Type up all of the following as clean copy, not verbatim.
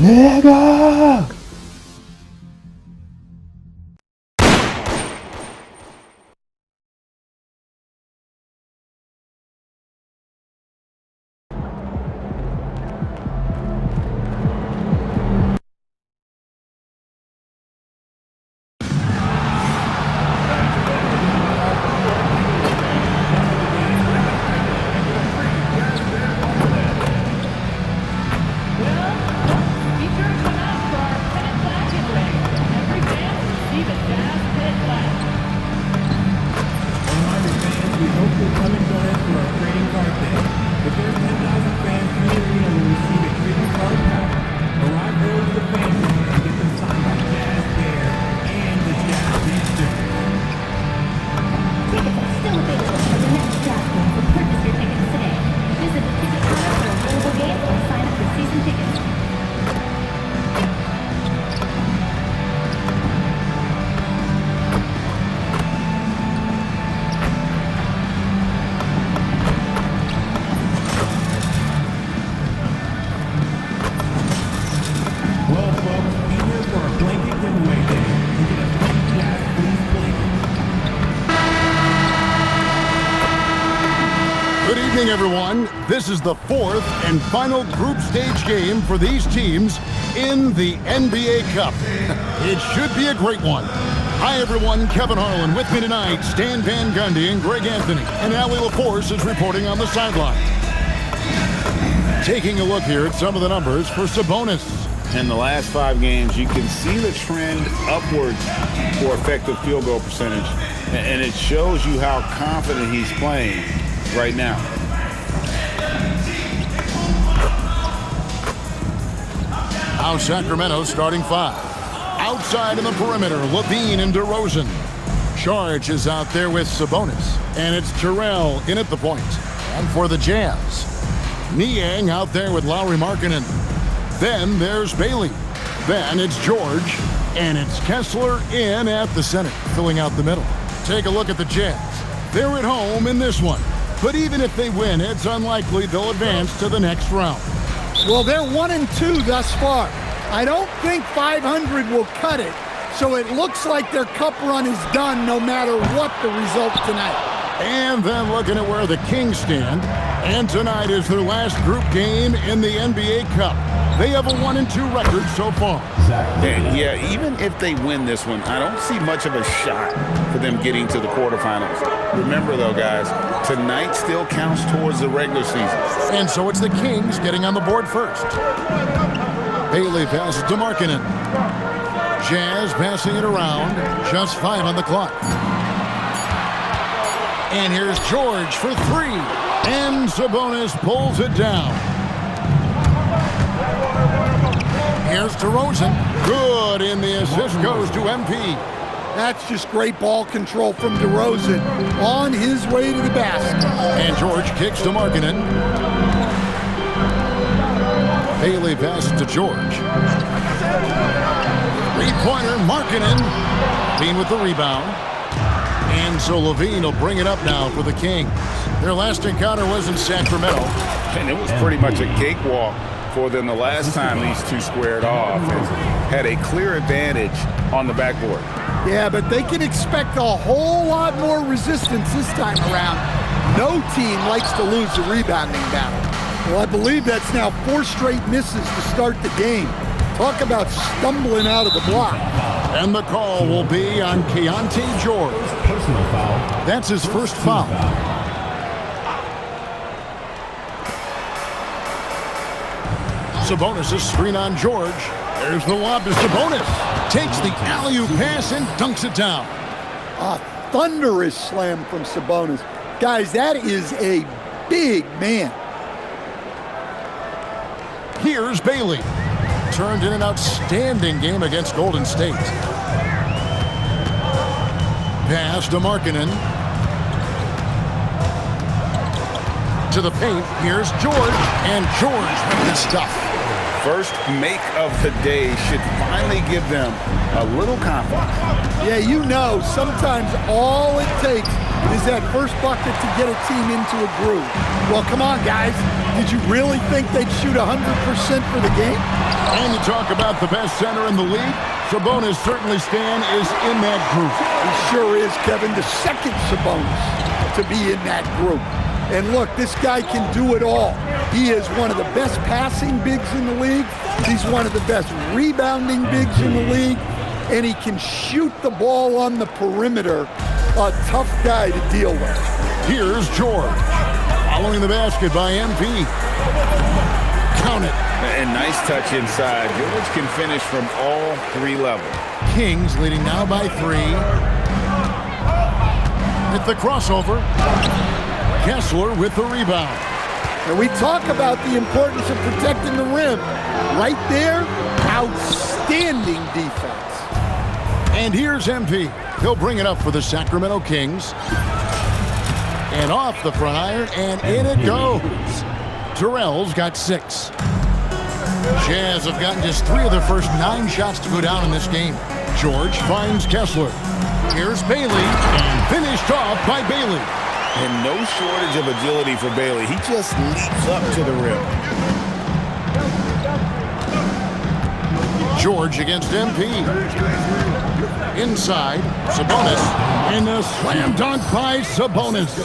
내가 everyone. This is the fourth and final group stage game for these teams in the NBA Cup. It should be a great one. Hi everyone, Kevin Harlan with me tonight, Stan Van Gundy and Greg Anthony, and Allie LaForce is reporting on the sideline. Taking a look here at some of the numbers for Sabonis. In the last 5 games, you can see the trend upwards for effective field goal percentage, and it shows you how confident he's playing right now. Now Sacramento starting 5. Outside in the perimeter, Levine and DeRozan. Charge is out there with Sabonis, and it's Terrell in at the point. And for the Jazz, Niang out there with Lauri Markkanen. Then there's Bailey. Then it's George, and it's Kessler in at the center, filling out the middle. Take a look at the Jazz. They're at home in this one. But even if they win, it's unlikely they'll advance to the next round. Well, they're 1-2 thus far. I don't think 500 will cut it, so it looks like their cup run is done no matter what the result tonight. And then looking at where the Kings stand, and tonight is their last group game in the NBA Cup. They have a 1-2 record so far. Yeah, even if they win this one, I don't see much of a shot for them getting to the quarterfinals. Remember, though, guys, tonight still counts towards the regular season. And so it's the Kings getting on the board first. Bailey passes to Markkanen. Jazz passing it around. Just 5 on the clock. And here's George for 3. And Sabonis pulls it down. Here's DeRozan. Good, and the assist goes to MP. That's just great ball control from DeRozan on his way to the basket. And George kicks to Markkanen. Bailey passes to George. Three-pointer, Markkanen. Levine with the rebound. And so Levine will bring it up now for the Kings. Their last encounter was in Sacramento. And it was pretty much a cakewalk for them the last time these two squared off. Had a clear advantage on the backboard. Yeah, but they can expect a whole lot more resistance this time around. No team likes to lose a rebounding battle. Well, I believe that's now 4 straight misses to start the game. Talk about stumbling out of the block. And the call will be on Keontae George. Personal foul. That's his first foul. Sabonis' screen on George. There's the lob to Sabonis. Takes the alley-oop pass and dunks it down. A thunderous slam from Sabonis. Guys, that is a big man. Here's Bailey. Turned in an outstanding game against Golden State. Pass to Markkanen. To the paint. Here's George. And George with the stuff. First make of the day should finally give them a little confidence. Yeah, you know, sometimes all it takes is that first bucket to get a team into a groove. Well, come on, guys. Did you really think they'd shoot 100% for the game? And you talk about the best center in the league, Sabonis certainly, Stan, is in that group. He sure is, Kevin, the second Sabonis to be in that group. And look, this guy can do it all. He is one of the best passing bigs in the league. He's one of the best rebounding bigs in the league. And he can shoot the ball on the perimeter. A tough guy to deal with. Here's George. Following the basket by MP. Count it. And nice touch inside. George can finish from all three levels. Kings leading now by 3. At the crossover. Kessler with the rebound. And we talk about the importance of protecting the rim. Right there, outstanding defense. And here's MP. He'll bring it up for the Sacramento Kings. And off the front iron, and in it goes. Terrell's got 6. Jazz have gotten just 3 of their first 9 shots to go down in this game. George finds Kessler. Here's Bailey, and finished off by Bailey. And no shortage of agility for Bailey. He just leaps up to the rim. George against MP. Inside, Sabonis. And a slam dunk by Sabonis.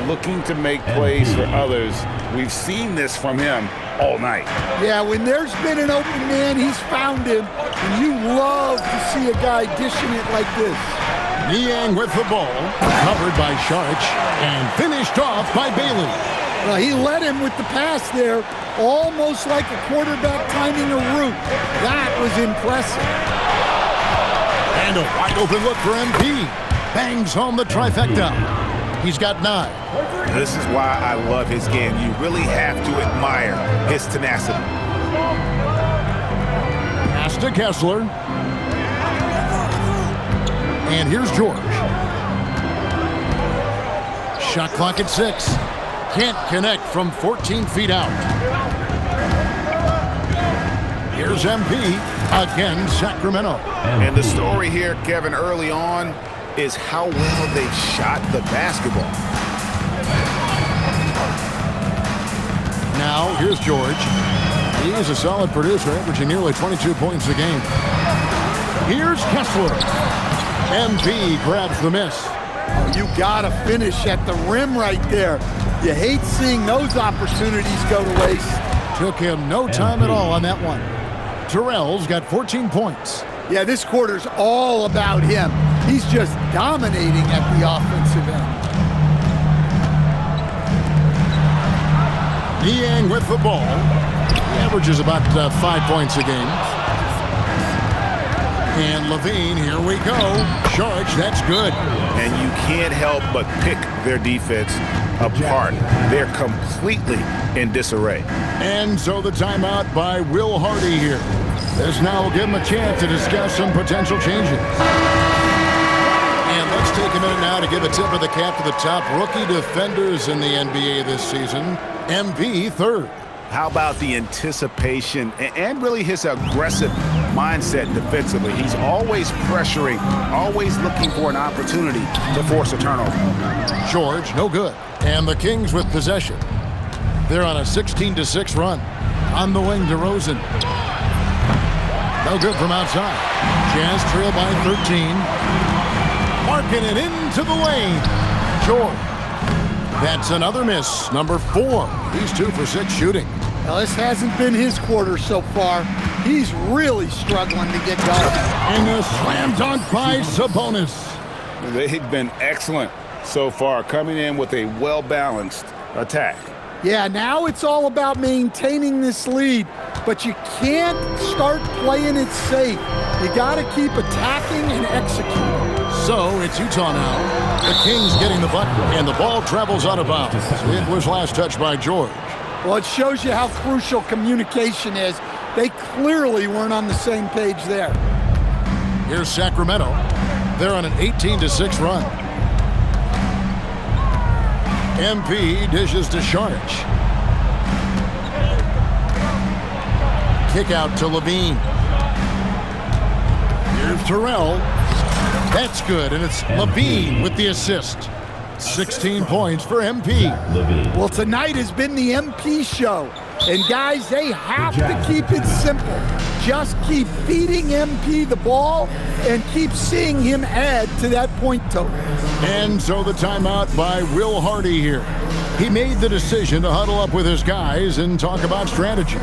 Looking to make plays for others. We've seen this from him all night. Yeah, when there's been an open man, he's found him. And you love to see a guy dishing it like this. Niang with the ball, covered by Sharch, and finished off by Bailey. Well, he led him with the pass there, almost like a quarterback timing a route. That was impressive. And a wide open look for MP. Bangs home the trifecta. He's got 9. This is why I love his game. You really have to admire his tenacity. Pass to Kessler. And here's George. Shot clock at 6. Can't connect from 14 feet out. Here's MP. Again, Sacramento. And the story here, Kevin, early on is how well they've shot the basketball. Now, here's George. He is a solid producer, averaging nearly 22 points a game. Here's Kessler. MP grabs the miss. Oh, you gotta finish at the rim right there. You hate seeing those opportunities go to waste. Took him no time at all on that one. Terrell's got 14 points. Yeah, this quarter's all about him. He's just dominating at the offensive end. Niang with the ball. He averages about 5 points a game. And Levine, here we go. Charge, that's good. And you can't help but pick their defense apart. They're completely in disarray. And so the timeout by Will Hardy here. This now will give him a chance to discuss some potential changes. And let's take a minute now to give a tip of the cap to the top rookie defenders in the NBA this season. MP third. How about the anticipation and really his aggressive mindset defensively? He's always pressuring, always looking for an opportunity to force a turnover. George, no good. And the Kings with possession. They're on a 16-6 run. On the wing, DeRozan. No good from outside. Jazz trail by 13. Marking it into the lane. George. That's another miss. Number 4. He's 2 for 6 shooting. Now, this hasn't been his quarter so far. He's really struggling to get going. And a slam dunk by Sabonis. They've been excellent so far, coming in with a well-balanced attack. Yeah, now it's all about maintaining this lead, but you can't start playing it safe. You got to keep attacking and executing. So it's Utah now. The Kings getting the button, and the ball travels out of bounds. It was last touched by George. Well, it shows you how crucial communication is. They clearly weren't on the same page there. Here's Sacramento. They're on an 18-6 run. MP dishes to Sharch. Kick out to Levine. Here's Terrell. That's good, and it's Levine with the assist. 16 points for MP. Well, tonight has been the MP show. And guys, they have to keep it simple. Just keep feeding MP the ball and keep seeing him add to that point total. And so the timeout by Will Hardy here. He made the decision to huddle up with his guys and talk about strategy.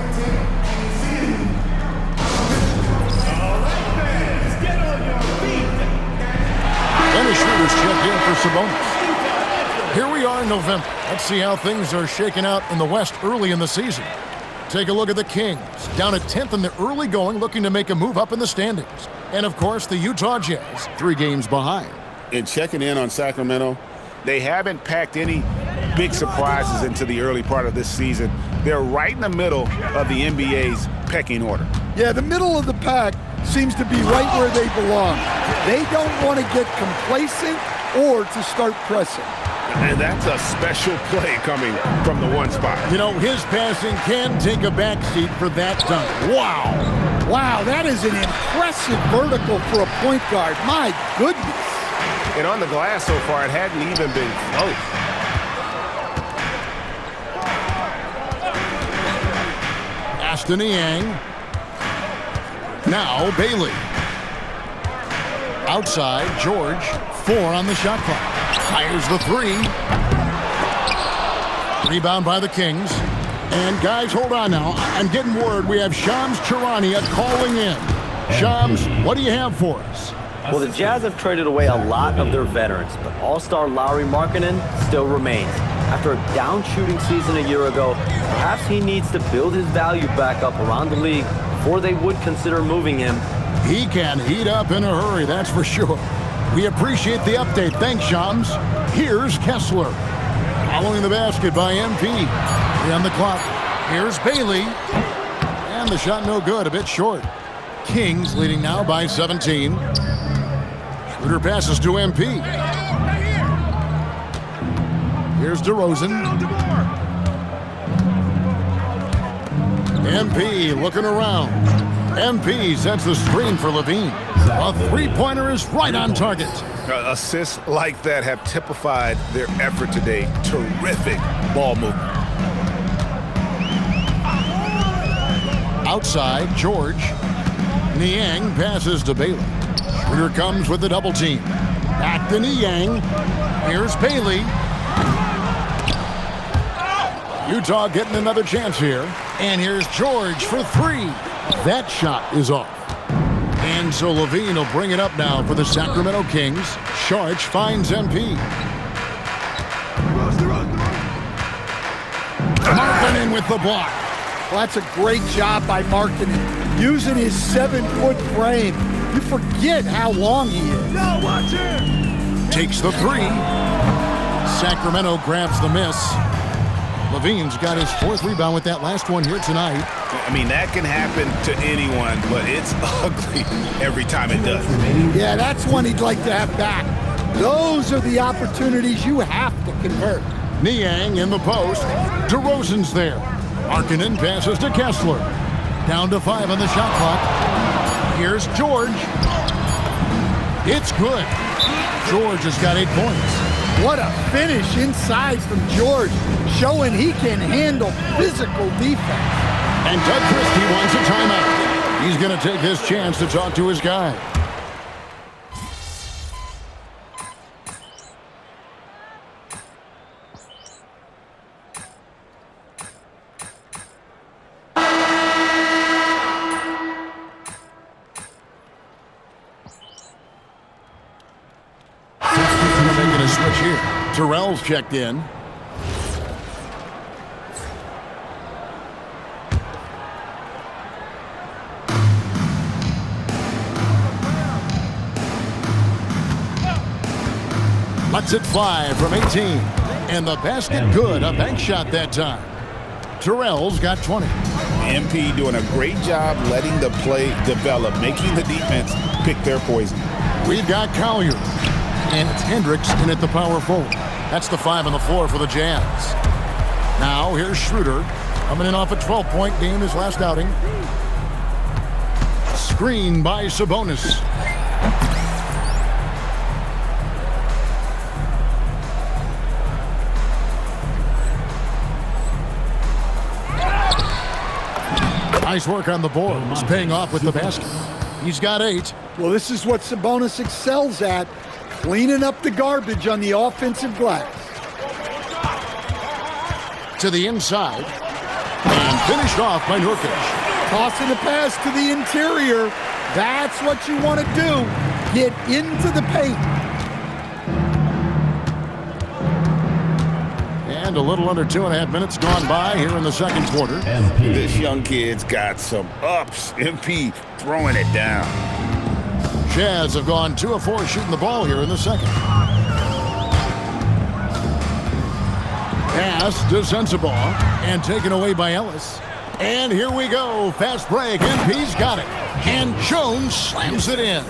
Dennis Schroeder's checked in for Sabonis. Here we are in November. Let's see how things are shaking out in the West early in the season. Take a look at the Kings, down at 10th in the early going, looking to make a move up in the standings. And, of course, the Utah Jazz, 3 games behind. And checking in on Sacramento, they haven't packed any big surprises into the early part of this season. They're right in the middle of the NBA's pecking order. Yeah, the middle of the pack seems to be right where they belong. They don't want to get complacent or to start pressing. And that's a special play coming from the one spot. You know, his passing can take a backseat for that dunk. Wow. Wow, that is an impressive vertical for a point guard. My goodness. And on the glass so far, it hadn't even been close. Aston Yang. Now Bailey. Outside, George. 4 on the shot clock. Fires the 3. Rebound by the Kings. And guys, hold on now. I'm getting word we have Shams Charania calling in. Shams, what do you have for us? Well, the Jazz have traded away a lot of their veterans, but all-star Lauri Markkanen still remains. After a down shooting season a year ago, perhaps he needs to build his value back up around the league before they would consider moving him. He can heat up in a hurry, that's for sure. We appreciate the update. Thanks, Shams. Here's Kessler. Following the basket by MP. 3 on the clock. Here's Bailey. And the shot no good, a bit short. Kings leading now by 17. Schroeder passes to MP. Here's DeRozan. MP looking around. MP sets the screen for Levine. A three-pointer is right on target. Assists like that have typified their effort today. Terrific ball movement. Outside, George. Niang passes to Bailey. Schroeder comes with the double team. Back to Niang. Here's Bailey. Utah getting another chance here. And here's George for 3. That shot is off. And so Levine will bring it up now for the Sacramento Kings. Sharch finds MP. Markkanen with the block. Well, that's a great job by Markkanen. Using his 7-foot frame. You forget how long he is. No, watch it! Takes the 3. Sacramento grabs the miss. Levine's got his 4th rebound with that last one here tonight. I mean, that can happen to anyone, but it's ugly every time it does. Yeah, that's one he'd like to have back. Those are the opportunities you have to convert. Niang in the post. DeRozan's there. Markkanen passes to Kessler. Down to 5 on the shot clock. Here's George. It's good. George has got 8 points. What a finish inside from George, showing he can handle physical defense. And Doug Christie wants a timeout. He's going to take this chance to talk to his guy. Making a switch here. Terrell's checked in. Lets it fly from 18. And the basket good. A bank shot that time. Terrell's got 20. MP doing a great job letting the play develop, making the defense pick their poison. We've got Collier. And it's Hendricks in at the power forward. That's the 5 on the floor for the Jazz. Now here's Schroeder. Coming in off a 12-point game his last outing. Screen by Sabonis. Nice work on the boards, paying off with the basket. He's got 8. Well, this is what Sabonis excels at, cleaning up the garbage on the offensive glass. To the inside, and finished off by Nurkic. Tossing a pass to the interior. That's what you want to do. Get into the paint. And a little under 2.5 minutes gone by here in the second quarter. This young kid's got some ups. MP throwing it down. Jazz have gone 2 of 4 shooting the ball here in the second. Pass to Sensabaugh and taken away by Ellis. And here we go. Fast break. MP's got it. And Jones slams it in.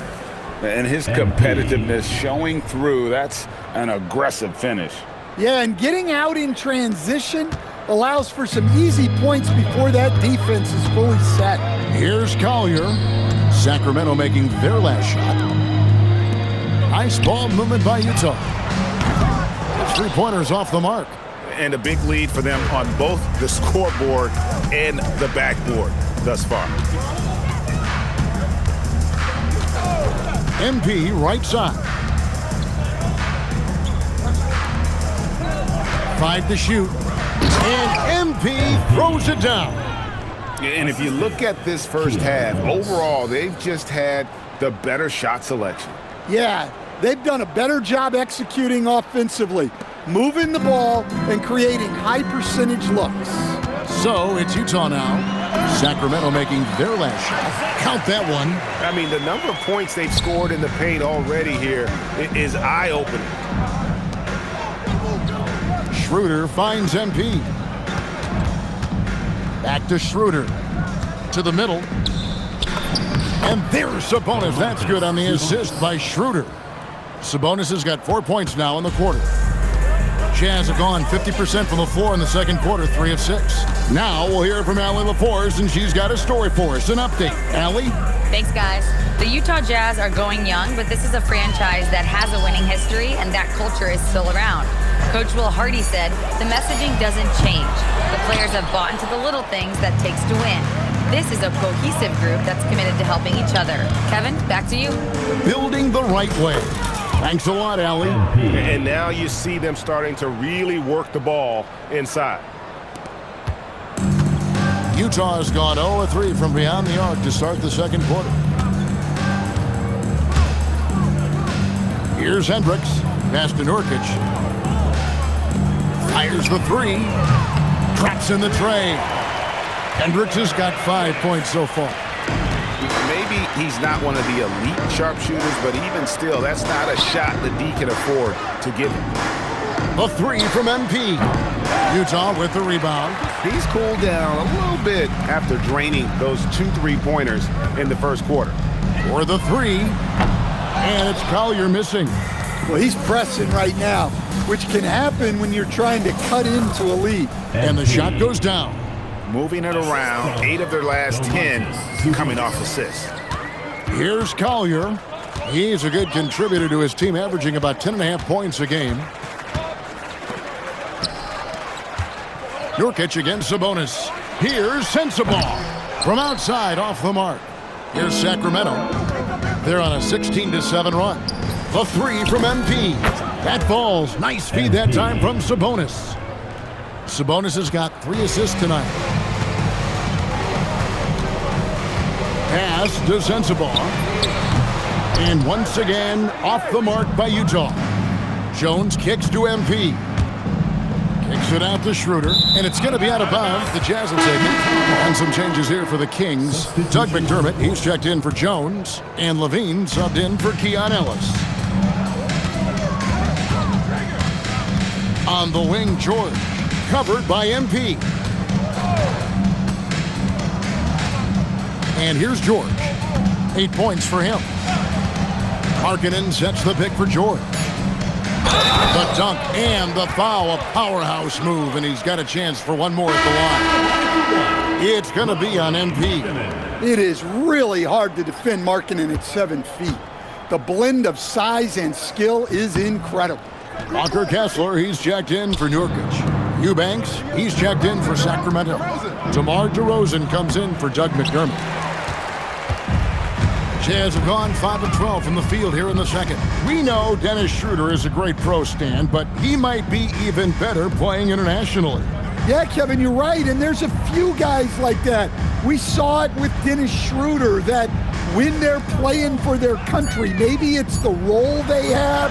And his competitiveness showing through. That's an aggressive finish. Yeah, and getting out in transition allows for some easy points before that defense is fully set. Here's Collier. Sacramento making their last shot. Nice ball movement by Utah. 3-pointers off the mark. And a big lead for them on both the scoreboard and the backboard thus far. MP right side. 5 to shoot. And MP throws it down. And if you look at this first half, overall, they've just had the better shot selection. Yeah, they've done a better job executing offensively, moving the ball and creating high percentage looks. So it's Utah now. Sacramento making their last shot. Count that one. I mean, the number of points they've scored in the paint already here is eye-opening. Schroeder finds MP. Back to Schroeder. To the middle. And there's Sabonis. That's good on the assist by Schroeder. Sabonis has got 4 points now in the quarter. Jazz have gone 50% from the floor in the second quarter, 3 of 6. Now we'll hear from Allie LaForce, and she's got a story for us. An update. Allie? Thanks, guys. The Utah Jazz are going young, but this is a franchise that has a winning history, and that culture is still around. Coach Will Hardy said, the messaging doesn't change. The players have bought into the little things that takes to win. This is a cohesive group that's committed to helping each other. Kevin, back to you. Building the right way. Thanks a lot, Allie. And now you see them starting to really work the ball inside. Utah has gone 0 of 3 from beyond the arc to start the second quarter. Here's Hendricks. Pass to Nurkic. Fires the 3. Traps in the tray. Hendricks has got 5 points so far. Maybe he's not one of the elite sharpshooters, but even still, that's not a shot that D can afford to give him. A 3 from MP. Utah with the rebound. He's cooled down a little bit after draining those 2 3-pointers in the first quarter. For the 3. And it's Collier missing. Well, he's pressing right now, which can happen when you're trying to cut into a lead. And the shot goes down. Moving it around, 8 of their last 10 coming off assists. Here's Collier. He's a good contributor to his team, averaging about 10.5 points a game. Nurkic against Sabonis. Here's Sensabaugh. From outside, off the mark. Here's Sacramento. They're on a 16-7 run. The 3 from MP. That falls. Nice feed that time from Sabonis. Sabonis has got 3 assists tonight. Pass to Sensabaugh. And once again, off the mark by Utah. Jones kicks to MP. Kicks it out to Schroeder. And it's going to be out of bounds. The Jazz will take it. And some changes here for the Kings. Doug McDermott, he's checked in for Jones. And Levine subbed in for Keon Ellis. On the wing, George. Covered by MP. And here's George. 8 points for him. Markkanen sets the pick for George. The dunk and the foul, a powerhouse move, and he's got a chance for one more at the line. It's going to be on MP. It is really hard to defend Markkanen at 7 feet. The blend of size and skill is incredible. Walker Kessler, he's checked in for Nurkic. Eubanks, he's checked in for Sacramento. DeMar DeRozan comes in for Doug McDermott. Jazz have gone 5 of 12 from the field here in the second. We know Dennis Schroeder is a great pro, Stan, but he might be even better playing internationally. Yeah, Kevin, you're right, and there's a few guys like that. We saw it with Dennis Schroeder, that when they're playing for their country, maybe it's the role they have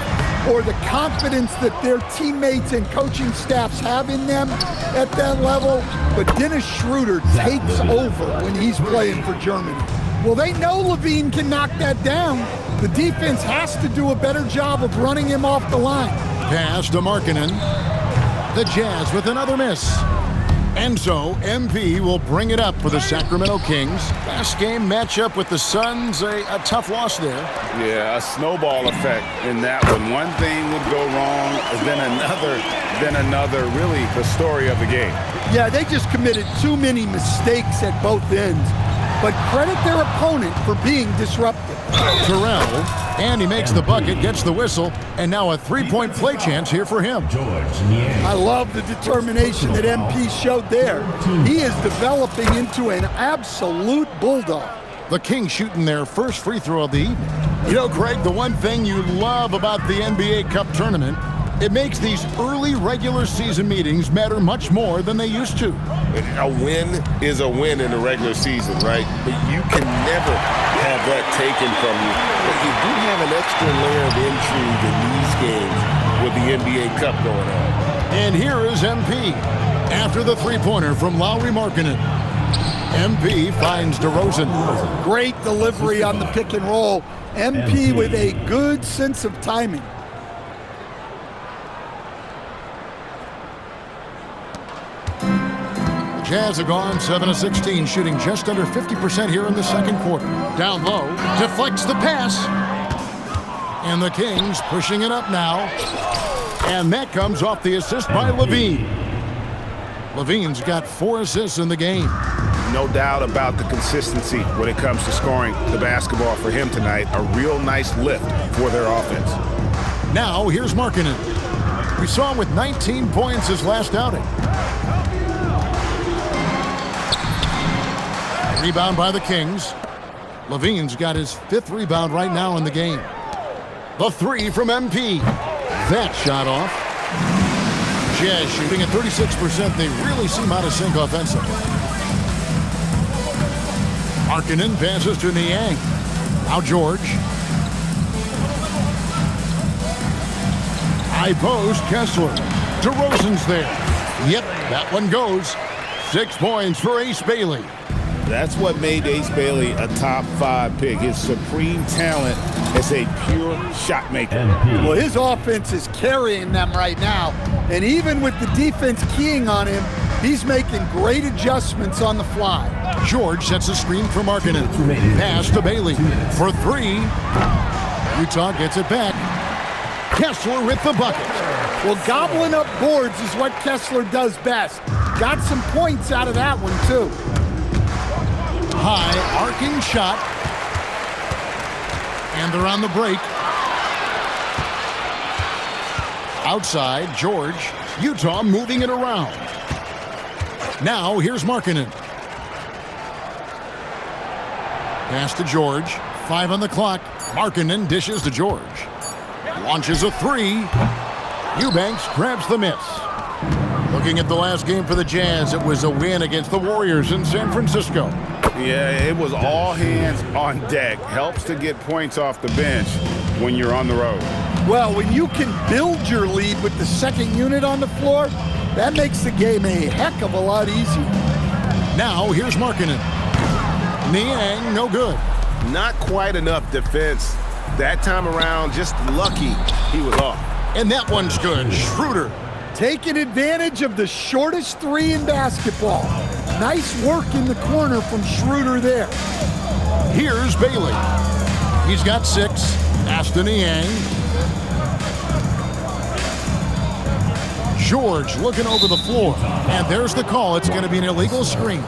or the confidence that their teammates and coaching staffs have in them at that level, but Dennis Schroeder takes over when he's playing for Germany. Well, they know Levine can knock that down. The defense has to do a better job of running him off the line. Pass to Markkanen. The Jazz with another miss. And so, MP will bring it up for the Sacramento Kings. Last game matchup with the Suns, a tough loss there. Yeah, a snowball effect in that one. One thing would go wrong, then another. Really, the story of the game. Yeah, they just committed too many mistakes at both ends. But credit their opponent for being disruptive. Terrell, and he makes the bucket, gets the whistle, and now a three-point play chance here for him. I love the determination that MP showed there. He is developing into an absolute bulldog. The Kings shooting their first free throw of the evening. You know, Greg, the one thing you love about the NBA Cup tournament, it makes these early regular season meetings matter much more than they used to. A win is a win in the regular season, right? But you can never have that taken from you. But you do have an extra layer of intrigue in these games with the NBA Cup going on. And here is MP after the three-pointer from Lauri Markkanen. MP finds DeRozan. Great delivery on the pick and roll. MP with a good sense of timing. Jazz have gone 7 of 16, shooting just under 50% here in the second quarter. Down low, deflects the pass. And the Kings pushing it up now. And that comes off the assist by Levine. Levine's got 4 assists in the game. No doubt about the consistency when it comes to scoring the basketball for him tonight. A real nice lift for their offense. Now, here's Markkanen. We saw him with 19 points his last outing. Rebound by the Kings. Levine's got his 5th rebound right now in the game. The three from MP. That shot off. Jazz shooting at 36%. They really seem out of sync offensively. Markkanen passes to Niang. Now George. High post, Kessler. DeRozan's there. Yep, that one goes. 6 points for Ace Bailey. That's what made Ace Bailey a top 5 pick. His supreme talent as a pure shot maker. Well, his offense is carrying them right now. And even with the defense keying on him, he's making great adjustments on the fly. George sets a screen for Markkanen. Pass to Bailey for 3. Utah gets it back. Kessler with the bucket. Well, gobbling up boards is what Kessler does best. Got some points out of that one, too. High arcing shot. And they're on the break. Outside, George. Utah moving it around. Now, here's Markkanen. Pass to George. 5 on the clock. Markkanen dishes to George. Launches a 3. Eubanks grabs the miss. Looking at the last game for the Jazz, it was a win against the Warriors in San Francisco. Yeah, it was all hands on deck. Helps to get points off the bench when you're on the road. Well, when you can build your lead with the second unit on the floor, that makes the game a heck of a lot easier. Now, here's Markkanen. Niang, no good. Not quite enough defense. That time around, just lucky he was off. And that one's good. Schroeder. Taking advantage of the shortest 3 in basketball. Nice work in the corner from Schroeder there. Here's Bailey. He's got 6. Aston Niang. George looking over the floor. And there's the call. It's going to be an illegal screen.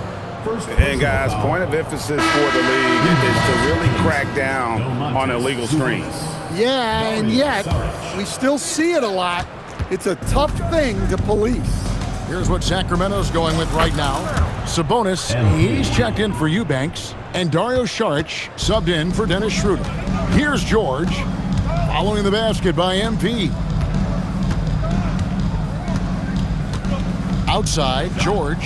And guys, point of emphasis for the league is to really crack down on illegal screens. Yeah, and yet we still see it a lot. It's a tough thing to police. Here's what Sacramento's going with right now. Sabonis, he's checked in for Eubanks. And Dario Saric subbed in for Dennis Schroeder. Here's George, following the basket by MP. Outside, George.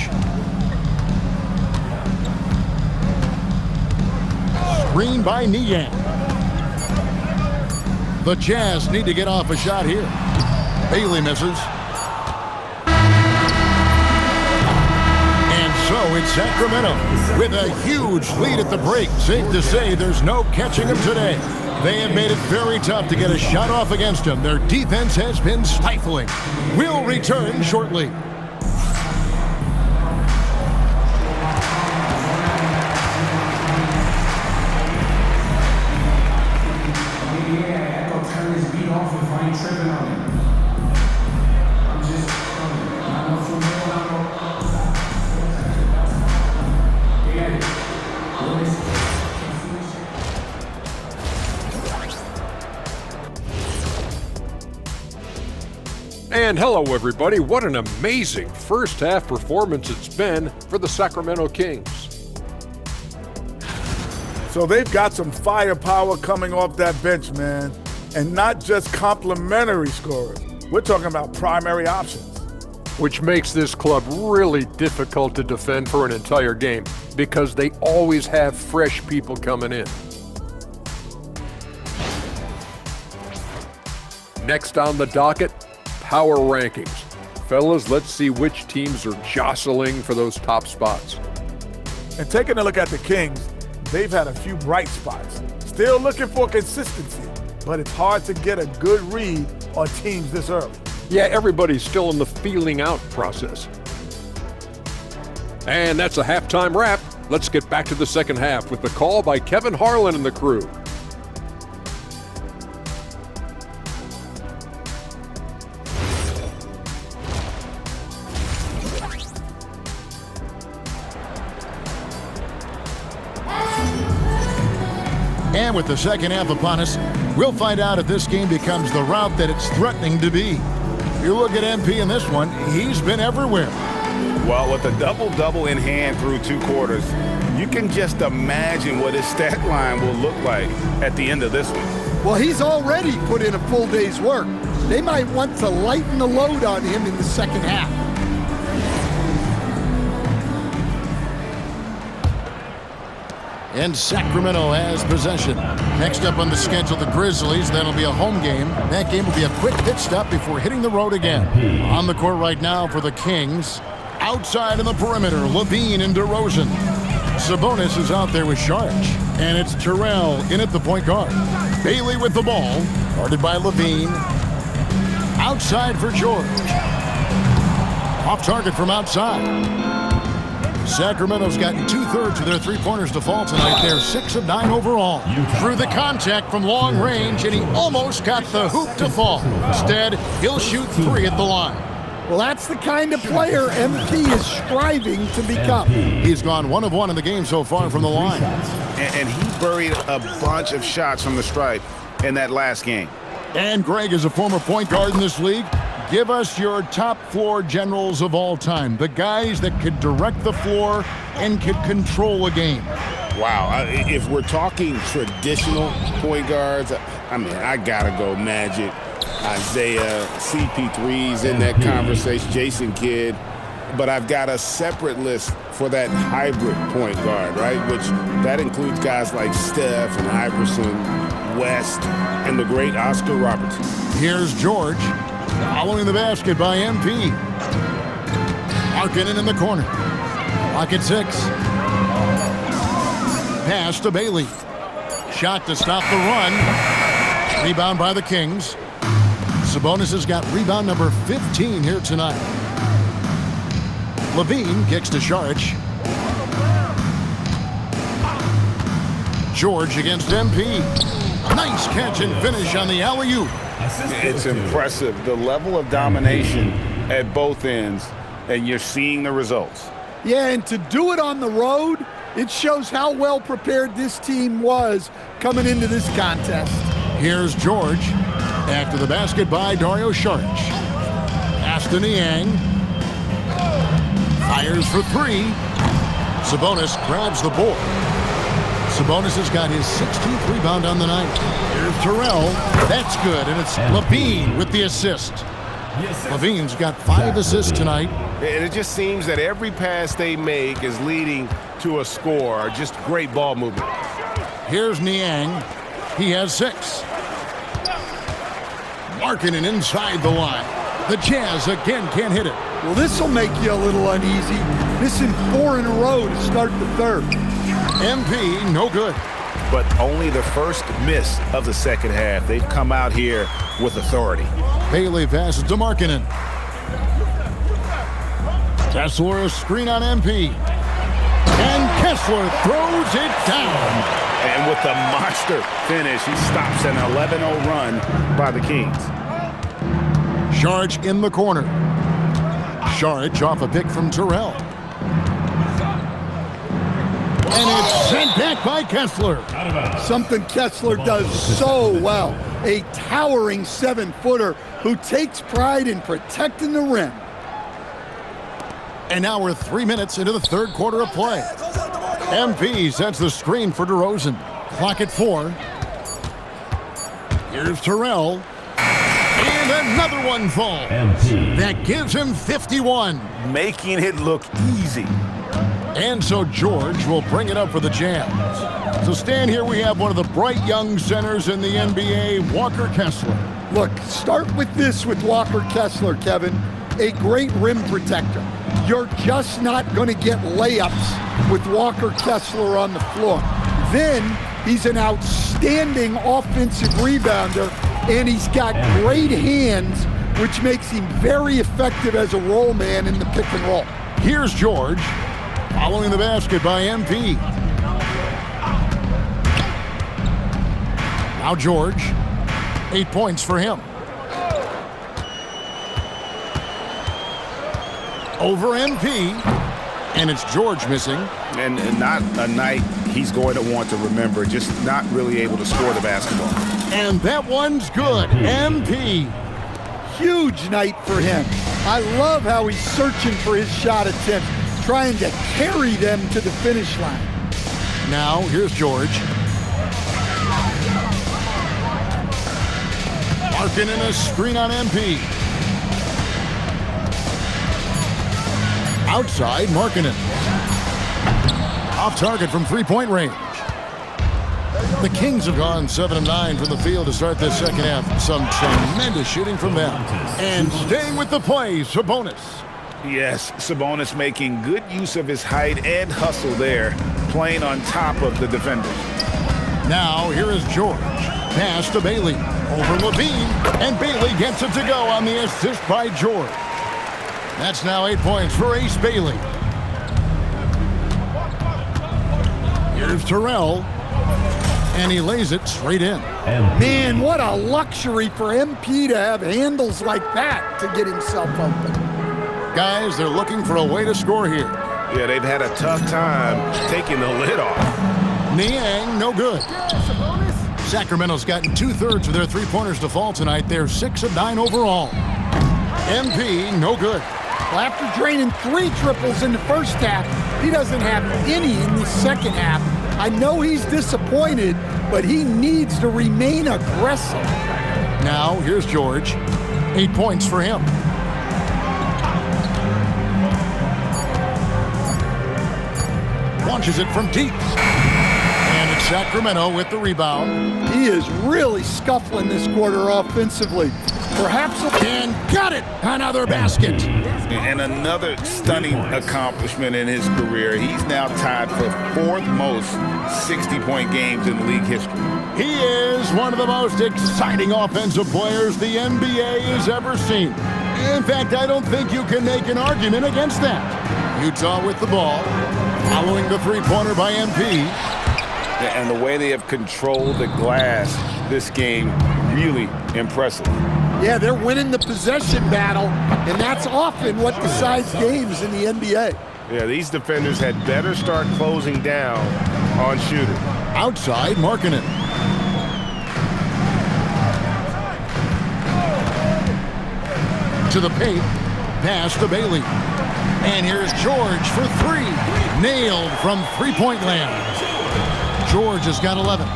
Screen by Niang. The Jazz need to get off a shot here. Bailey misses. And so it's Sacramento with a huge lead at the break. Safe to say there's no catching them today. They have made it very tough to get a shot off against them. Their defense has been stifling. We'll return shortly. And hello, everybody. What an amazing first half performance it's been for the Sacramento Kings. So they've got some firepower coming off that bench, man. And not just complimentary scorers. We're talking about primary options. Which makes this club really difficult to defend for an entire game because they always have fresh people coming in. Next on the docket, power rankings. Fellas, let's see which teams are jostling for those top spots. And taking a look at the Kings, they've had a few bright spots. Still looking for consistency, but it's hard to get a good read on teams this early. Yeah, everybody's still in the feeling out process. And that's a halftime wrap. Let's get back to the second half with the call by Kevin Harlan and the crew. And with the second half upon us, we'll find out if this game becomes the route that it's threatening to be. You look at MP in this one, he's been everywhere. Well, with a double-double in hand through 2 quarters, you can just imagine what his stat line will look like at the end of this one. Well, he's already put in a full day's work. They might want to lighten the load on him in the second half. And Sacramento has possession. Next up on the schedule, the Grizzlies. That'll be a home game. That game will be a quick pit stop before hitting the road again. On the court right now for the Kings. Outside in the perimeter, Levine and DeRozan. Sabonis is out there with Saric. And it's Terrell in at the point guard. Bailey with the ball. Guarded by Levine. Outside for George. Off target from outside. Sacramento's gotten 2/3 of their three-pointers to fall tonight. They're 6 of 9 overall. Through the contact from long range, and he almost got the hoop to fall. Instead, he'll shoot 3 at the line. Well, that's the kind of player MP is striving to become. He's gone 1 of 1 in the game so far from the line. And he buried a bunch of shots from the stripe in that last game. And Greg is a former point guard in this league. Give us your top floor generals of all time, the guys that could direct the floor and could control a game. Wow, if we're talking traditional point guards, I mean, I gotta go Magic, Isaiah, CP3's in that conversation, Jason Kidd. But I've got a separate list for that hybrid point guard, right? Which that includes guys like Steph and Iverson, West, and the great Oscar Robertson. Here's George. Following the basket by MP. Markkanen in the corner. Clock at 6. Pass to Bailey. Shot to stop the run. Rebound by the Kings. Sabonis has got rebound number 15 here tonight. Levine kicks to Saric. George against MP. Nice catch and finish on the alley-oop. It's impressive, the level of domination at both ends, and you're seeing the results. Yeah, and to do it on the road, it shows how well prepared this team was coming into this contest. Here's George. After the basket by Dario Saric. Pass to Niang. Fires for three. Sabonis grabs the board. Sabonis has got his 16th rebound on the night. Here's Terrell. That's good, and it's Levine with the assist. Levine's got 5 assists tonight. And it just seems that every pass they make is leading to a score. Just great ball movement. Here's Niang. He has 6. Markkanen inside the line. The Jazz again can't hit it. Well, this will make you a little uneasy. Missing 4 in a row to start the third. MP, no good. But only the first miss of the second half. They've come out here with authority. Bailey passes to Markkanen. Kessler a screen on MP. And Kessler throws it down. And with the monster finish, he stops an 11-0 run by the Kings. Sharge in the corner. Sharge off a pick from Terrell. And it's sent back by Kessler. Something Kessler does so well. A towering 7-footer who takes pride in protecting the rim. And now we're 3 minutes into the third quarter of play. MP sets the screen for DeRozan. Clock at 4. Here's Terrell. And another one falls. That gives him 51. Making it look easy. And so George will bring it up for the Jazz. So stand here, we have one of the bright young centers in the NBA, Walker Kessler. Look, start with this with Walker Kessler, Kevin. A great rim protector. You're just not going to get layups with Walker Kessler on the floor. Then he's an outstanding offensive rebounder, and he's got great hands, which makes him very effective as a roll man in the pick and roll. Here's George, following the basket by MP. Now George, 8 points for him. Over MP, and it's George missing. And not a night he's going to want to remember, just not really able to score the basketball. And that one's good. MP. Huge night for him. I love how he's searching for his shot attempts, trying to carry them to the finish line. Now, here's George. Markkanen a screen on MP. Outside, Markkanen. Off target from three-point range. The Kings have gone 7-9 from the field to start this second half. Some tremendous shooting from them. And staying with the play, Sabonis. Yes, Sabonis making good use of his height and hustle there, playing on top of the defenders. Now, here is George. Pass to Bailey. Over Levine. And Bailey gets it to go on the assist by George. That's now 8 points for Ace Bailey. Here's Terrell. And he lays it straight in. Man, what a luxury for MP to have handles like that to get himself open. Guys, they're looking for a way to score here. Yeah, they've had a tough time taking the lid off. Niang, no good. Sacramento's gotten 2/3 of their three-pointers to fall tonight. They're 6 of 9 overall. MP, no good. Well, after draining 3 triples in the first half, he doesn't have any in the second half. I know he's disappointed, but he needs to remain aggressive. Now, here's George. 8 points for him. Launches it from deep. And it's Sacramento with the rebound. He is really scuffling this quarter offensively. Perhaps and got it. Another basket. And another stunning accomplishment in his career. He's now tied for 4th most 60-point games in league history. He is one of the most exciting offensive players the NBA has ever seen. In fact, I don't think you can make an argument against that. Utah with the ball, following the three-pointer by MP. And the way they have controlled the glass this game, really impressive. Yeah, they're winning the possession battle, and that's often what decides games in the NBA. Yeah, these defenders had better start closing down on shooting. Outside, Markkanen. To the paint, pass to Bailey. And here's George for three. Nailed from three-point land. George has got 11.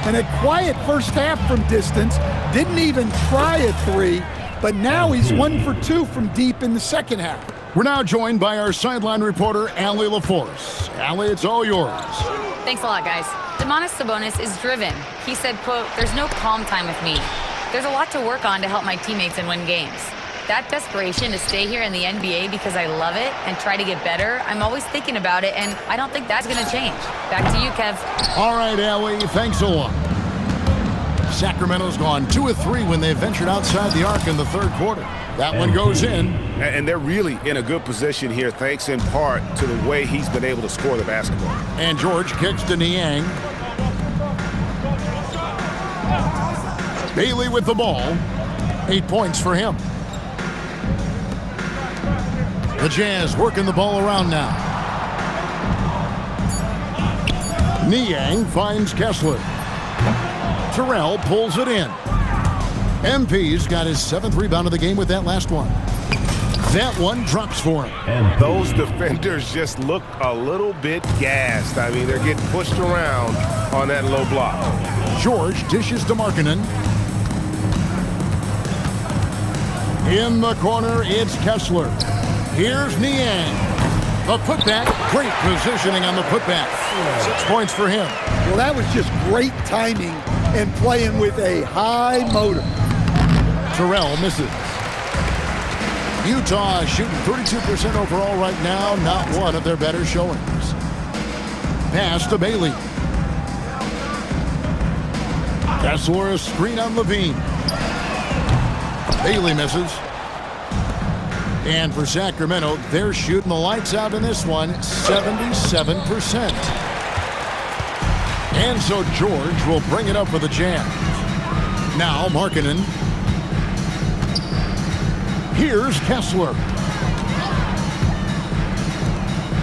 And a quiet first half from distance. Didn't even try a three, but now he's 1 for 2 from deep in the second half. We're now joined by our sideline reporter, Allie LaForce. Allie, it's all yours. Thanks a lot, guys. Domantas Sabonis is driven. He said, quote, "There's no calm time with me. There's a lot to work on to help my teammates and win games. That desperation to stay here in the NBA because I love it and try to get better, I'm always thinking about it, and I don't think that's going to change." Back to you, Kev. All right, Allie, thanks a lot. Sacramento's gone 2 of 3 when they ventured outside the arc in the third quarter. That one goes in. And they're really in a good position here, thanks in part to the way he's been able to score the basketball. And George kicks to Niang. Bailey with the ball. 8 points for him. The Jazz working the ball around now. Niang finds Kessler. Terrell pulls it in. MP's got his 7th rebound of the game with that last one. That one drops for him. And those defenders just look a little bit gassed. I mean, they're getting pushed around on that low block. George dishes to Markkanen. In the corner, it's Kessler. Here's Niang. The putback. Great positioning on the putback. 6 points for him. Well, that was just great timing and playing with a high motor. Terrell misses. Utah is shooting 32% overall right now. Not one of their better showings. Pass to Bailey. Kessler, a screen on Levine. Bailey misses. And for Sacramento, they're shooting the lights out in this one, 77%. And so George will bring it up for the Jazz. Now Markkanen. Here's Kessler.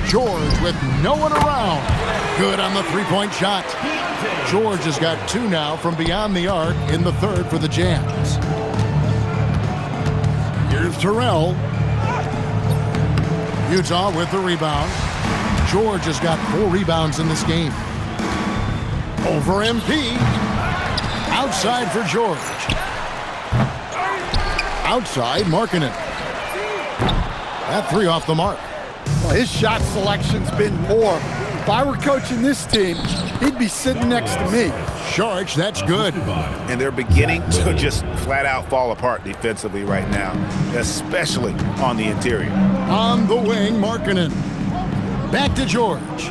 George with no one around. Good on the three-point shot. George has got 2 now from beyond the arc in the third for the Jazz. Here's Terrell. Utah with the rebound. George has got 4 rebounds in this game. Over MP. Outside for George. Outside, Markkanen. That 3 off the mark. Well, his shot selection's been poor. If I were coaching this team, he'd be sitting next to me. Sharch, that's good. And they're beginning to just flat out fall apart defensively right now, especially on the interior. On the wing, Markkanen. Back to George.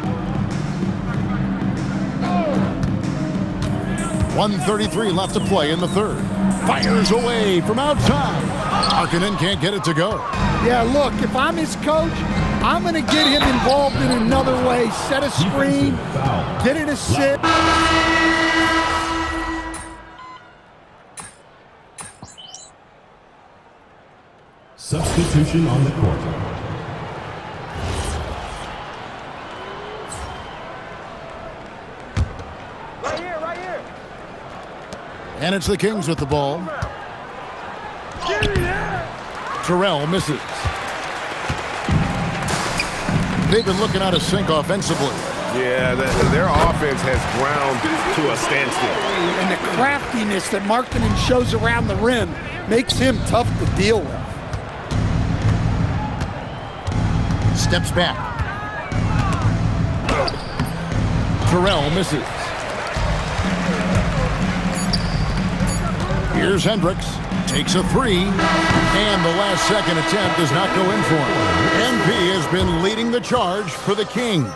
1:33 left to play in the third. Fires away from outside. Markkanen can't get it to go. Yeah, look, if I'm his coach, I'm going to get him involved in another way. Set a screen, get it a sit. Substitution on the court. Right here. And it's the Kings with the ball. Terrell misses. They've been looking out of sync offensively. Yeah, their offense has ground to a standstill. And the craftiness that Markkanen shows around the rim makes him tough to deal with. Steps back. Terrell misses. Here's Hendricks. Takes a 3. And the last second attempt does not go in for him. MP has been leading the charge for the Kings.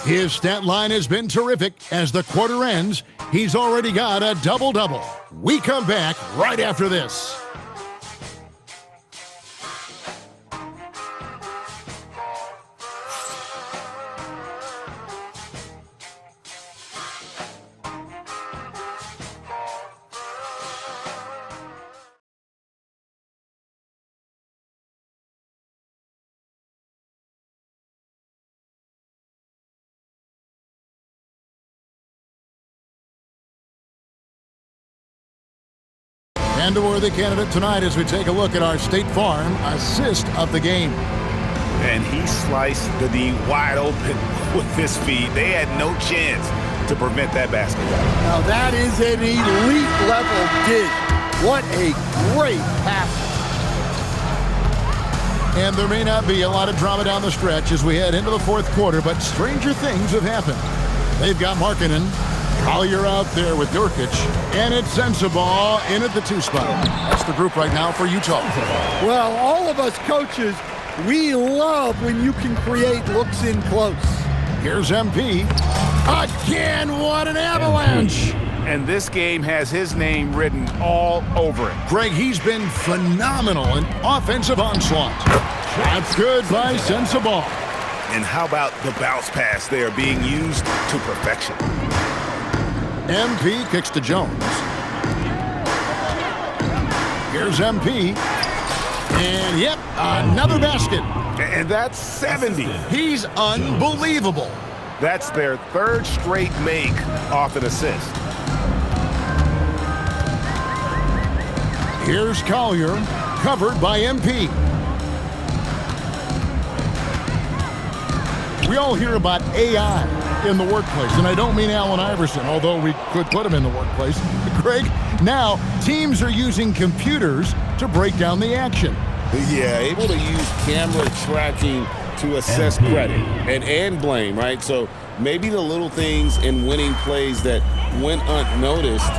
His stat line has been terrific. As the quarter ends, he's already got a double-double. We come back right after this. And a worthy candidate tonight as we take a look at our State Farm assist of the game. And he sliced the D wide open with his feet. They had no chance to prevent that basket. Now that is an elite level dish. What a great pass. And there may not be a lot of drama down the stretch as we head into the fourth quarter, but stranger things have happened. They've got Markkanen, Collier out there with Nurkic, and it's Sensabaugh in at the 2 spot. That's the group right now for Utah. Well, all of us coaches, we love when you can create looks in close. Here's MP. Again, what an avalanche! And this game has his name written all over it. Greg, he's been phenomenal in offensive onslaught. That's good by Sensabaugh. And how about the bounce pass there being used to perfection? MP kicks to Jones. Here's MP. And yep, another basket. And that's 70. He's unbelievable. That's their 3rd straight make off an assist. Here's Collier, covered by MP. We all hear about AI in the workplace, and I don't mean Allen Iverson, although we could put him in the workplace. Greg, now teams are using computers to break down the action. Yeah, able to use camera tracking to assess credit and blame, right? So maybe the little things in winning plays that went unnoticed,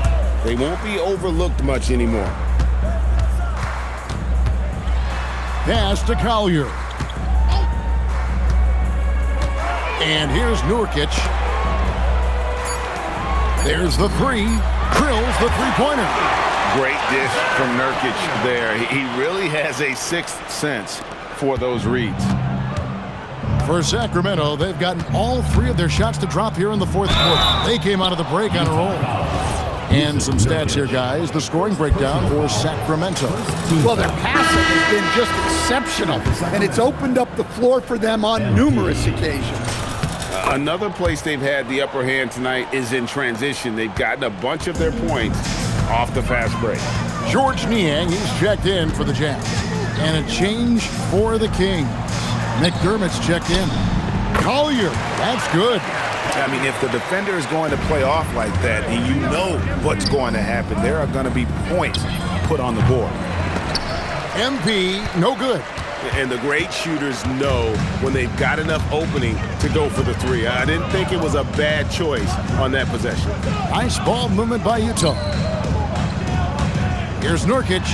they won't be overlooked much anymore. Pass to Collier. And here's Nurkic. There's the 3. Drills the 3-pointer. Great dish from Nurkic there. He really has a 6th sense for those reads. For Sacramento, they've gotten all 3 of their shots to drop here in the fourth quarter. They came out of the break on a roll. And some stats here, guys. The scoring breakdown for Sacramento. Well, their passing has been just exceptional, and it's opened up the floor for them on numerous occasions. Another place they've had the upper hand tonight is in transition. They've gotten a bunch of their points off the fast break. George Niang, he's checked in for the Jazz. And a change for the Kings. McDermott's checked in. Collier, that's good. I mean, if the defender is going to play off like that, and you know what's going to happen, there are going to be points put on the board. MP, no good. And the great shooters know when they've got enough opening to go for the 3. I didn't think it was a bad choice on that possession. Nice ball movement by Utah. Here's Nurkic.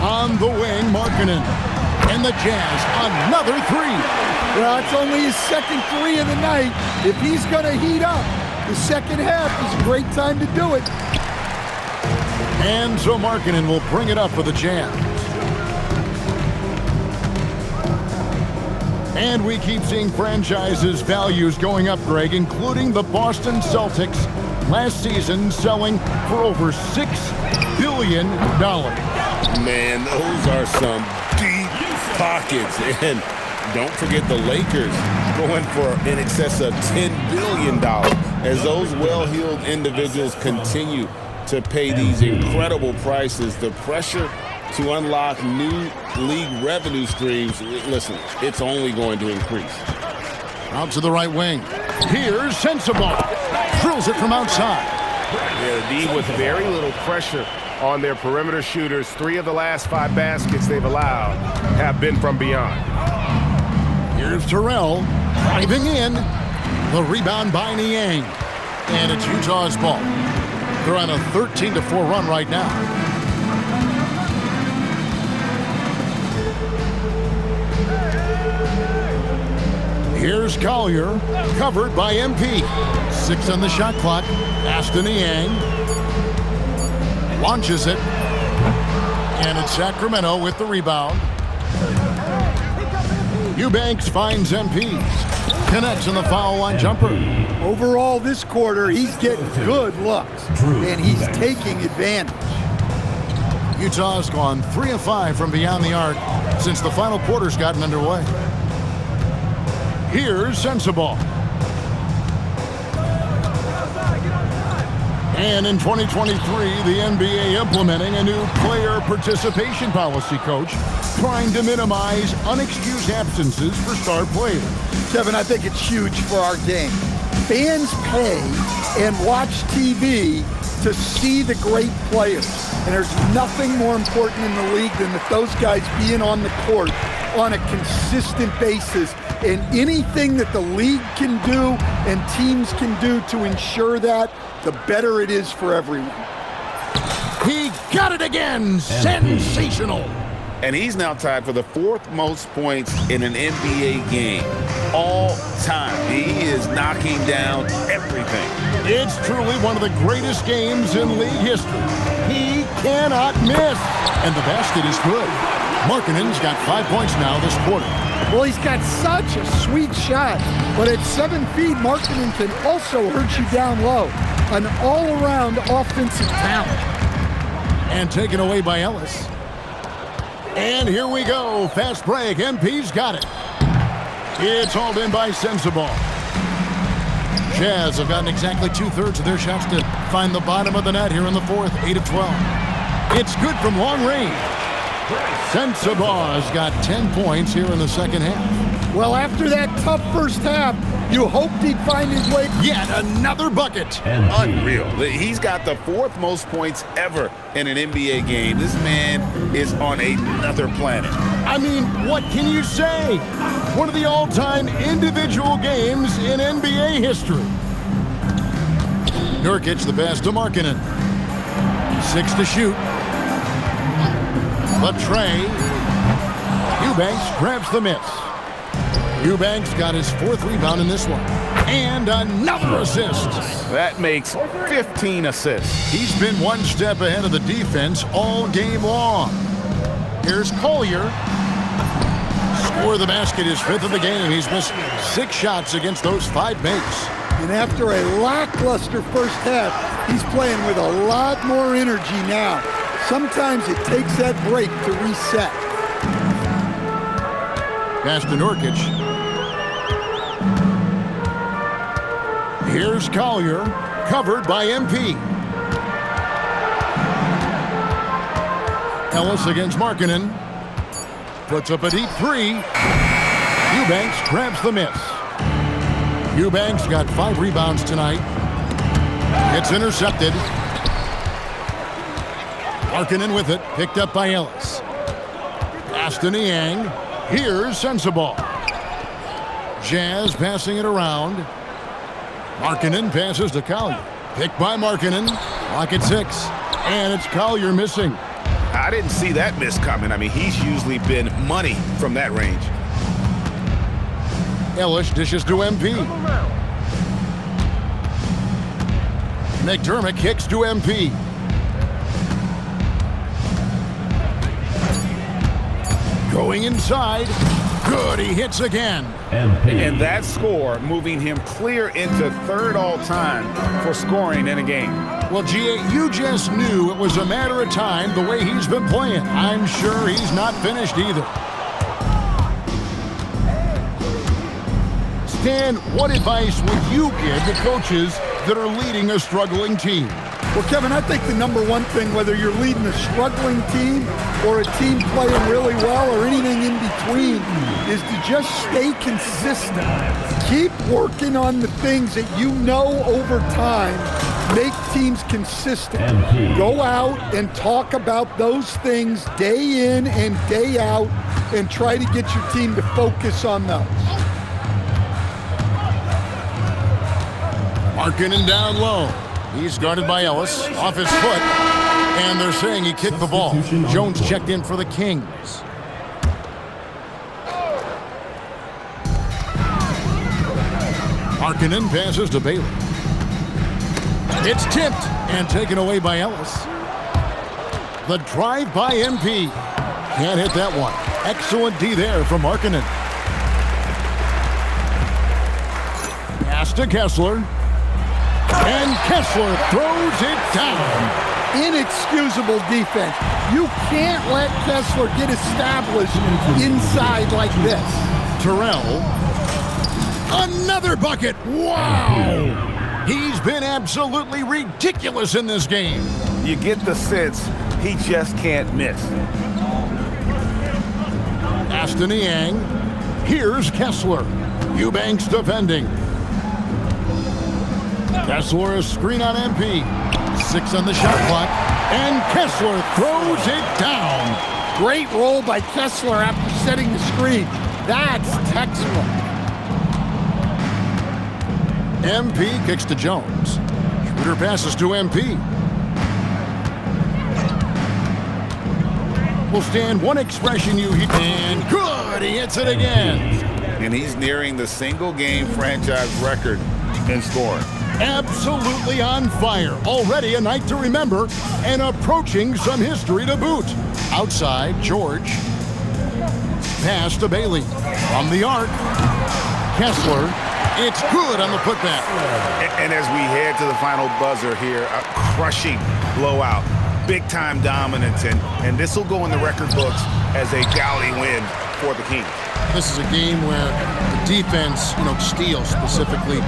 On the wing, Markkanen. And the Jazz, another 3. Well, it's only his 2nd 3 of the night. If he's going to heat up, the second half is a great time to do it. And so Markkanen will bring it up for the Jazz. And we keep seeing franchises' values going up, Greg, including the Boston Celtics last season selling for over $6 billion. Man, those are some deep pockets. And don't forget the Lakers going for in excess of $10 billion as those well-heeled individuals continue to pay these incredible prices. The pressure to unlock new league revenue streams, listen, it's only going to increase. Out to the right wing. Here's Sensabaugh. Drills it from outside. Yeah, the D with very little pressure on their perimeter shooters. 3 of the last 5 baskets they've allowed have been from beyond. Here's Terrell driving in. The rebound by Niang. And it's Utah's ball. They're on a 13-4 run right now. Here's Collier, covered by MP. 6 on the shot clock. Pass to Niang. Launches it. And it's Sacramento with the rebound. Eubanks finds MP. Connects on the foul line jumper. Overall, this quarter, he's getting good looks, and he's taking advantage. Utah's gone 3 of 5 from beyond the arc since the final quarter's gotten underway. Here's Sensabaugh. And in 2023, the NBA implementing a new player participation policy, Coach, trying to minimize unexcused absences for star players. Kevin, I think it's huge for our game. Fans pay and watch TV to see the great players. And there's nothing more important in the league than that those guys being on the court on a consistent basis. And anything that the league can do and teams can do to ensure that, the better it is for everyone. He got it again! Sensational! And he's now tied for the 4th most points in an NBA game all time. He is knocking down everything. It's truly one of the greatest games in league history. He cannot miss. And the basket is good. Markkanen's got 5 points now this quarter. Well, he's got such a sweet shot, but at 7 feet, Markkanen can also hurt you down low. An all-around offensive talent. And taken away by Ellis. And here we go. Fast break. MP's got it. It's hauled in by Sensabaugh. Jazz have gotten exactly 2/3 of their shots to find the bottom of the net here in the 4th, 8 of 12. It's good from long range. Sensabaugh's got 10 points here in the second half. Well, after that tough first half, you hoped he'd find his way. Yet another bucket. Unreal. He's got the 4th most points ever in an NBA game. This man is on another planet. I mean, what can you say? One of the all-time individual games in NBA history. Nurkic, the pass to Markkanen. 6 to shoot. The tray. Eubanks grabs the miss. Eubanks got his 4th rebound in this one. And another assist. That makes 15 assists. He's been one step ahead of the defense all game long. Here's Collier. Score the basket, his 5th of the game. He's missed 6 shots against those 5 mates. And after a lackluster first half, he's playing with a lot more energy now. Sometimes it takes that break to reset. Pass to Nurkic. Here's Collier, covered by MP. Ellis against Markkanen. Puts up a deep 3. Eubanks grabs the miss. Eubanks got 5 rebounds tonight. It's intercepted. Markkanen with it, picked up by Ellis. Pass to Niang. Here's Sensabaugh. Jazz passing it around. Markkanen passes to Collier. Picked by Markkanen. Clock at 6. And it's Collier missing. I didn't see that miss coming. I mean, he's usually been money from that range. Ellis dishes to MP. McDermott kicks to MP. Going inside. Good, he hits again. And that score moving him clear into 3rd all-time for scoring in a game. Well, G.A., you just knew it was a matter of time the way he's been playing. I'm sure he's not finished either. Stan, what advice would you give to coaches that are leading a struggling team? Well, Kevin, I think the number one thing, whether you're leading a struggling team or a team playing really well or anything in between, is to just stay consistent. Keep working on the things that you know over time make teams consistent. Go out and talk about those things day in and day out and try to get your team to focus on those. Markkanen down low. He's guarded by Ellis, off his foot, and they're saying he kicked the ball. Jones checked in for the Kings. Markkanen passes to Bailey. It's tipped and taken away by Ellis. The drive by MP. Can't hit that one. Excellent D there from Markkanen. Pass to Kessler. And Kessler throws it down. Inexcusable defense. You can't let Kessler get established inside like this. Terrell. Another bucket. Wow. He's been absolutely ridiculous in this game. You get the sense he just can't miss. Aston Yang. Here's Kessler. Eubanks defending. Kessler a screen on MP. 6 on the shot clock. And Kessler throws it down. Great roll by Kessler after setting the screen. That's textbook. MP kicks to Jones. Schroeder passes to MP. Will stand one expression you hear. And good, he hits it again. And he's nearing the single-game franchise record in scoring. Absolutely on fire. Already a night to remember and approaching some history to boot. Outside, George. Pass to Bailey. From the arc. Kessler. It's good on the putback. And as we head to the final buzzer here, a crushing blowout. Big-time dominance, and this will go in the record books as a gaudy win for the Kings. This is a game where the defense, steals specifically,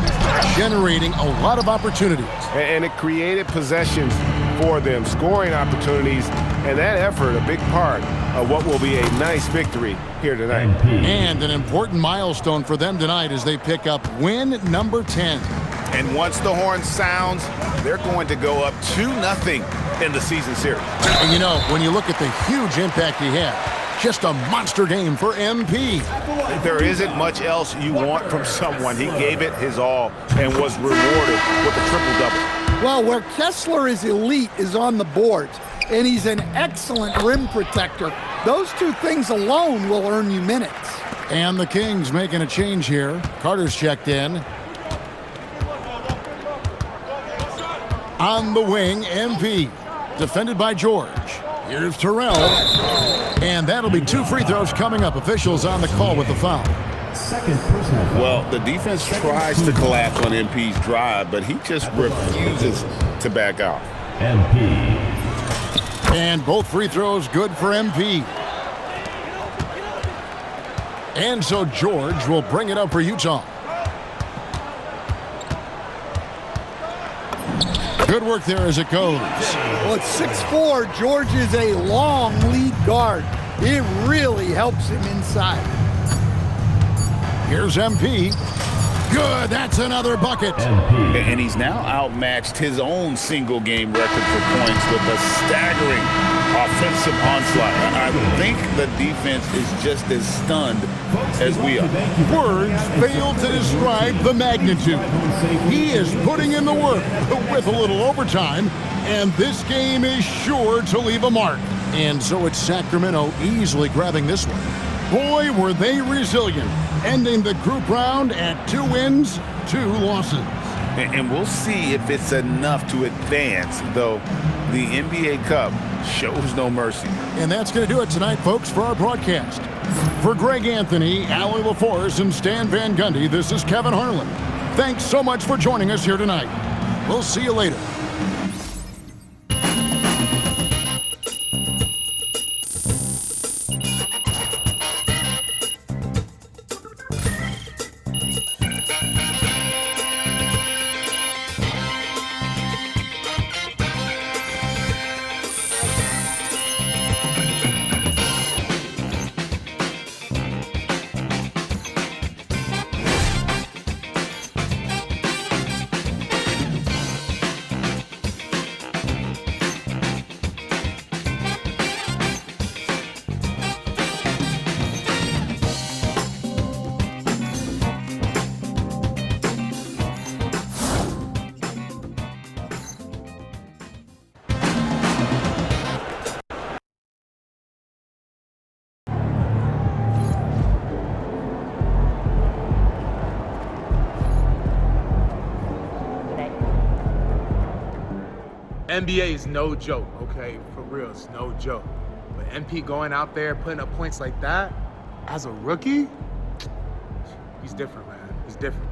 generating a lot of opportunities. And it created possessions for them, scoring opportunities, and that effort a big part of what will be a nice victory here tonight. And an important milestone for them tonight as they pick up win number 10. And once the horn sounds, they're going to go up 2-0 in the season series. And when you look at the huge impact he had, just a monster game for MP. There isn't much else you want from someone. He gave it his all and was rewarded with a triple-double. Well, where Kessler is elite is on the boards, and he's an excellent rim protector. Those two things alone will earn you minutes. And the Kings making a change here. Carter's checked in. On the wing, MP. Defended by George. Here's Terrell. And that'll be 2 free throws coming up. Officials on the call with the foul. Well, the defense tries to collapse on MP's drive, but he just refuses to back out. And both free throws good for MP. And so George will bring it up for Utah. Good work there as it goes. Well, at 6'4", George is a long lead guard. It really helps him inside. Here's MP. Good, that's another bucket. And he's now outmatched his own single-game record for points with a staggering offensive onslaught. I think the defense is just as stunned as we are. Words fail to describe the magnitude. He is putting in the work with a little overtime, and this game is sure to leave a mark. And so it's Sacramento easily grabbing this one. Boy, were they resilient, ending the group round at 2 wins, 2 losses. And we'll see if it's enough to advance, though the NBA Cup shows no mercy. And that's going to do it tonight, folks, for our broadcast. For Greg Anthony, Allie LaForce, and Stan Van Gundy, this is Kevin Harlan. Thanks so much for joining us here tonight. We'll see you later. NBA is no joke, okay? For real, it's no joke. But MP going out there, putting up points like that, as a rookie, he's different, man. He's different.